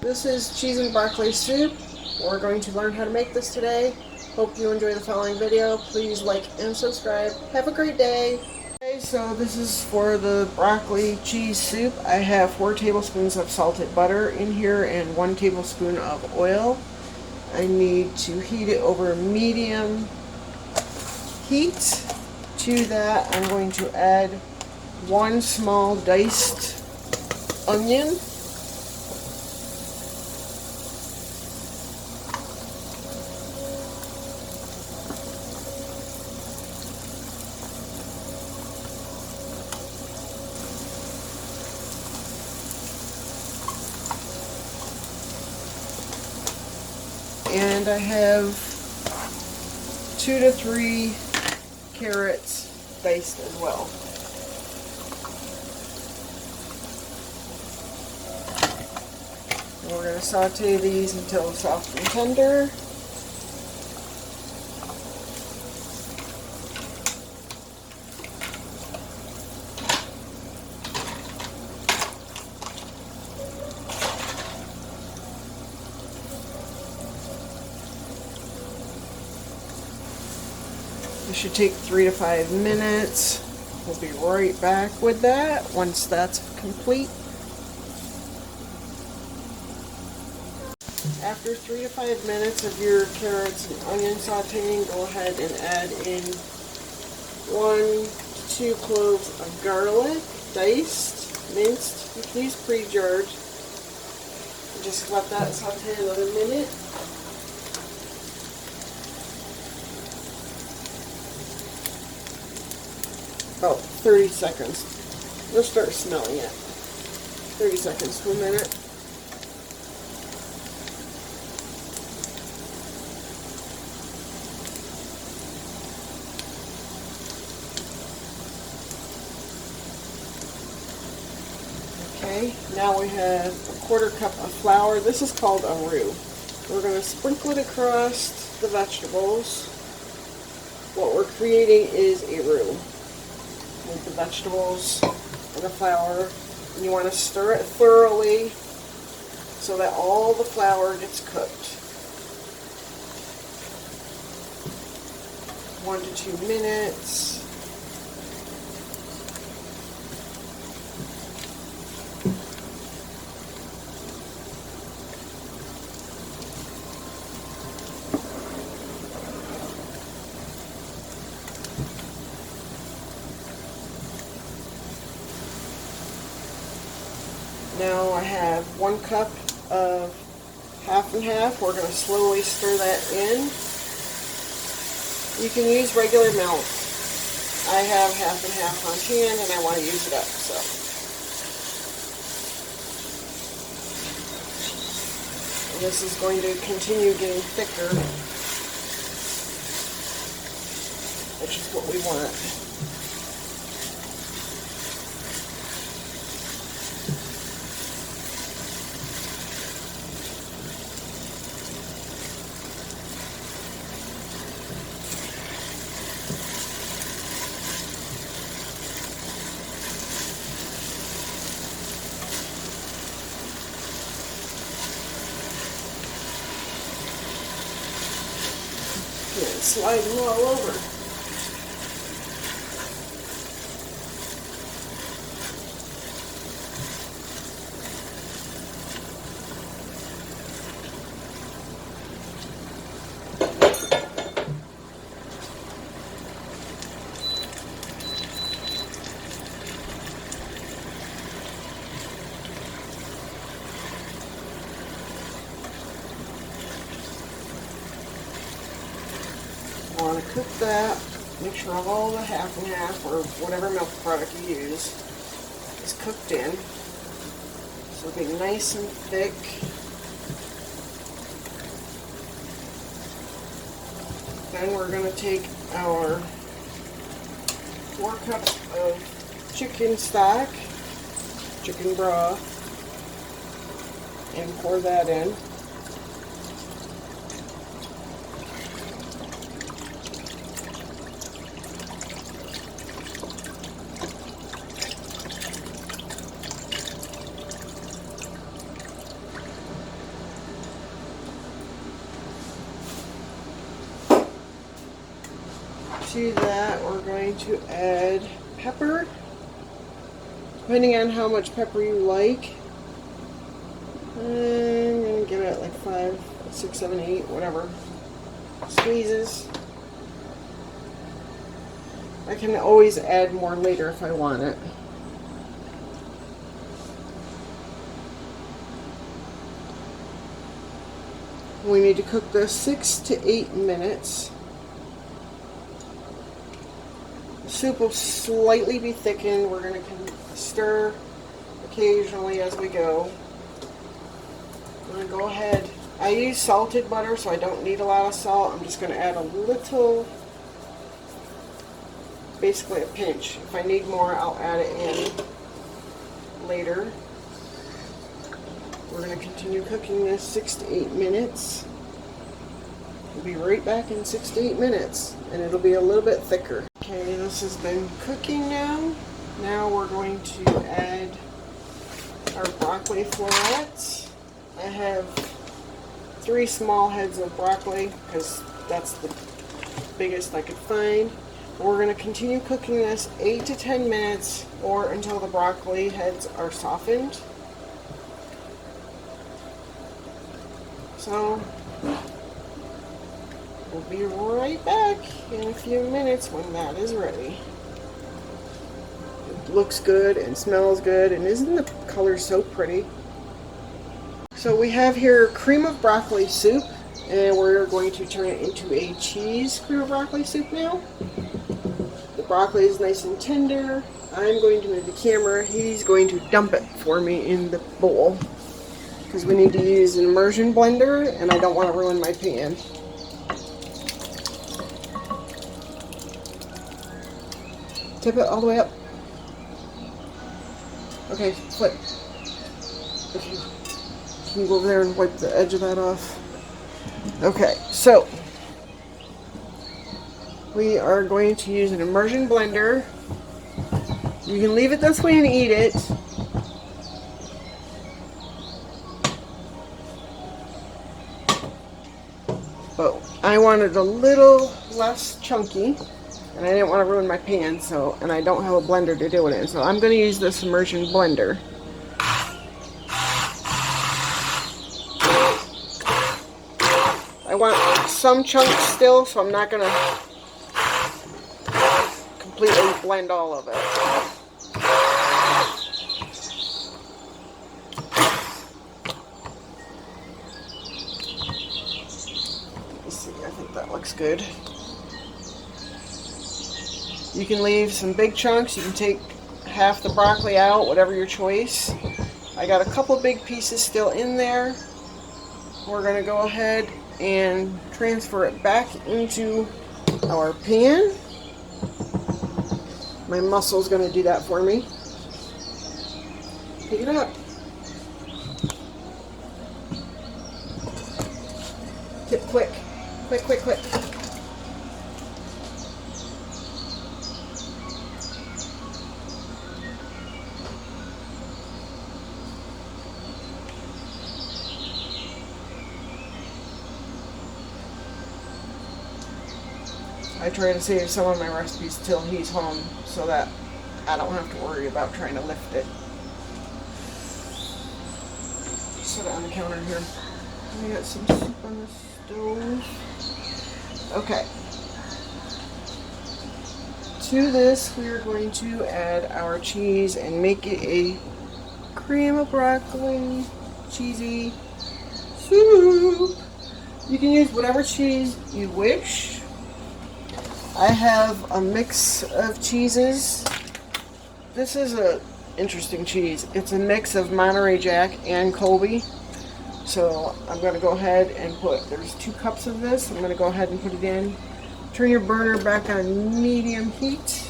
This is cheese and broccoli soup. We're going to learn how to make this today. Hope you enjoy the following video. Please like and subscribe. Have a great day. Okay, so this is for the broccoli cheese soup. I have 4 tablespoons of salted butter in here and 1 tablespoon of oil. I need to heat it over medium heat. To that, I'm going to add 1 small diced onion. And I have 2 to 3 carrots diced as well. And we're going to saute these until soft and tender. It should take 3 to 5 minutes. We'll be right back with that once that's complete. After 3 to 5 minutes of your carrots and onion sauteing, go ahead and add in 1 to 2 cloves of garlic, diced, minced. You can use pre-jarred. Just let that saute another minute. About 30 seconds. You'll start smelling it. 30 seconds to a minute. Okay, now we have a 1/4 cup of flour. This is called a roux. We're going to sprinkle it across the vegetables. What we're creating is a roux with the vegetables and the flour, and you want to stir it thoroughly so that all the flour gets cooked. 1 to 2 minutes. Now I have 1 cup of half and half. We're going to slowly stir that in. You can use regular milk. I have half and half on hand and I want to use it up. So and this is going to continue getting thicker, which is what we want. And slide them all over. Want to cook that, make sure all the half and half or whatever milk product you use is cooked in. So it'll be nice and thick. Then we're going to take our 4 cups of chicken stock, chicken broth, and pour that in. To that, we're going to add pepper, depending on how much pepper you like. I'm going to give it like 5, 6, 7, 8, whatever squeezes. I can always add more later if I want it. We need to cook this 6 to 8 minutes. The soup will slightly be thickened. We're going to stir occasionally as we go. I'm going to go ahead. I use salted butter, so I don't need a lot of salt. I'm just going to add a little, basically a pinch. If I need more, I'll add it in later. We're going to continue cooking this 6 to 8 minutes. We'll be right back in 6 to 8 minutes, and it'll be a little bit thicker. Okay, this has been cooking now. Now we're going to add our broccoli florets. I have 3 small heads of broccoli because that's the biggest I could find. We're going to continue cooking this 8 to 10 minutes or until the broccoli heads are softened. So we'll be right back in a few minutes when that is ready. It looks good and smells good, and isn't the color so pretty? So we have here cream of broccoli soup, and we're going to turn it into a cheese cream of broccoli soup now. The broccoli is nice and tender. I'm going to move the camera. He's going to dump it for me in the bowl, because we need to use an immersion blender, and I don't want to ruin my pan. Tip it all the way up. Okay, flip. Okay, can you go over there and wipe the edge of that off? Okay, so we are going to use an immersion blender. You can leave it this way and eat it. But I wanted a little less chunky, and I didn't want to ruin my pan, so, and I don't have a blender to do it in, so I'm going to use this immersion blender. I want some chunks still, so I'm not going to completely blend all of it. Let's see, I think that looks good. You can leave some big chunks. You can take half the broccoli out, whatever your choice. I got a couple big pieces still in there. We're going to go ahead and transfer it back into our pan. My muscle's going to do that for me. Pick it up. Tip quick. Quick, quick, quick. I try to save some of my recipes till he's home so that I don't have to worry about trying to lift it. Set it on the counter here. We got some soup on the stove. Okay. To this, we are going to add our cheese and make it a cream of broccoli, cheesy soup. You can use whatever cheese you wish. I have a mix of cheeses. This is an interesting cheese. It's a mix of Monterey Jack and Colby. So I'm going to go ahead and there's 2 cups of this. I'm going to go ahead and put it in. Turn your burner back on medium heat.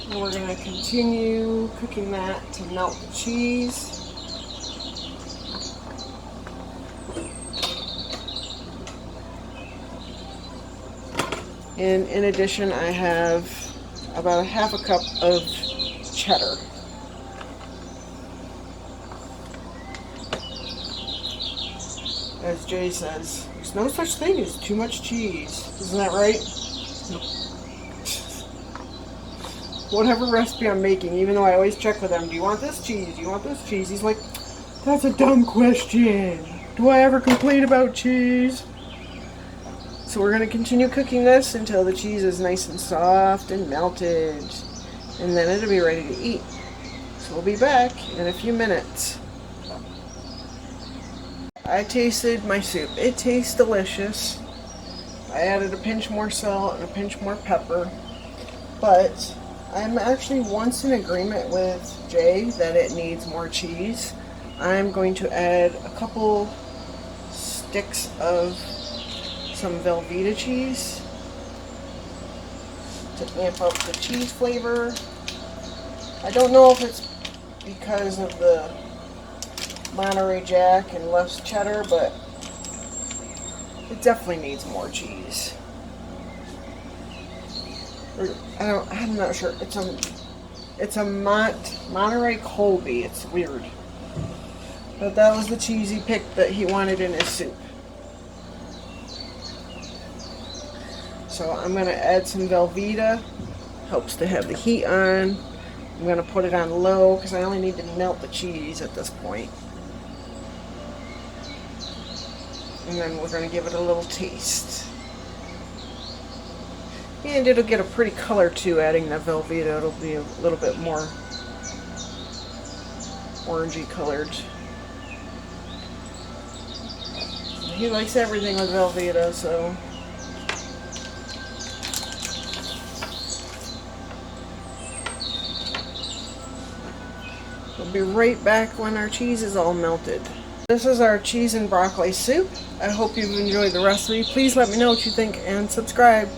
And we're going to continue cooking that to melt the cheese. And in addition, I have about 1/2 cup of cheddar. as Jay says, there's no such thing as too much cheese. Isn't that right? Whatever recipe I'm making, even though I always check with him, do you want this cheese? Do you want this cheese? He's like, that's a dumb question. Do I ever complain about cheese? So we're going to continue cooking this until the cheese is nice and soft and melted. And then it'll be ready to eat. So we'll be back in a few minutes. I tasted my soup. It tastes delicious. I added a pinch more salt and a pinch more pepper. But I'm actually once in agreement with Jay that it needs more cheese. I'm going to add a couple sticks of some Velveeta cheese to amp up the cheese flavor. I don't know if it's because of the Monterey Jack and less cheddar, but it definitely needs more cheese. I'm not sure. It's a Monterey Colby. It's weird. But that was the cheese he picked that he wanted in his soup. So I'm going to add some Velveeta. Helps to have the heat on. I'm going to put it on low because I only need to melt the cheese at this point. And then we're going to give it a little taste. And it'll get a pretty color too, adding the Velveeta. It'll be a little bit more orangey colored. He likes everything with Velveeta, so. We'll be right back when our cheese is all melted. This is our cheese and broccoli soup. I hope you've enjoyed the recipe. Please let me know what you think and subscribe.